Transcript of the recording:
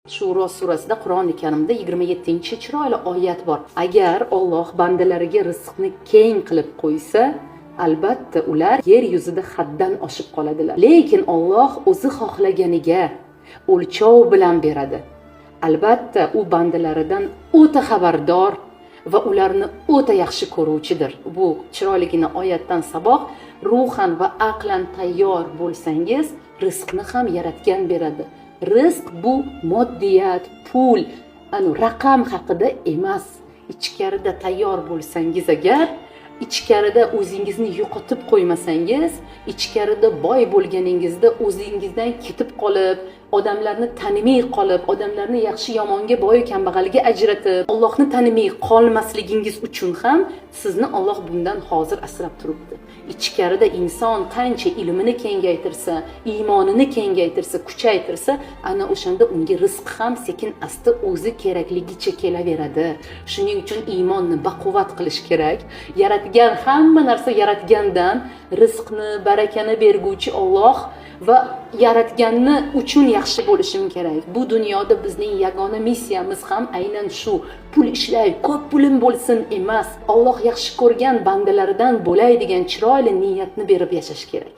Shuro surasida Qur'oni Karimda 27 chiroyli oyat bor. Agar Alloh bandalariga rizqni keng qilib qo'ysa, albatta ular yer yuzida haddan oshib qoladilar. Lekin Alloh o'zi xohlaganiga o'lchov bilan beradi. Albatta u bandalaridan o'ta xabardor va ularni o'ta yaxshi ko'ruvchidir. Bu chiroyligina oyatdan saboq, ruhan va aqlan tayyor bo'lsangiz, rizqni ham yaratgan beradi. Rizq bu moddiyat, pul, raqam haqida emas. Ichkarida tayyor bo'lsangiz agar, ichkarida o'zingizni yo'qotib qo'ymasangiz, ichkarida boy bo'lganingizda o'zingizdan ketib qolib, odamlarni tanimay qolib, odamlarni yaxshi yomonga, boy kambag'alga ajratib, Allohni tanimay qolmasligingiz uchun ham sizni Alloh bundan hozir asrab turibdi. Ichkarida inson qancha ilmini kengaytirsa, iymonini kengaytirsa, kuchaytirsa, ana o'shanda unga rizq ham sekin asta o'zi kerakligicha kelaveradi. Shuning uchun iymonni baquvvat qilish kerak. Yaratgan hamma narsa yaratgandan, rizqni, barakani berguvchi Alloh va yaratganni uchun yaxshi bo'lishim kerak. Bu dunyoda bizning yagona missiyamiz ham aynan shu. Pul ishlay, ko'p pulim bo'lsin emas. Alloh yaxshi ko'rgan bandalaridan bo'lay degan chiroyli niyatni berib yashash kerak.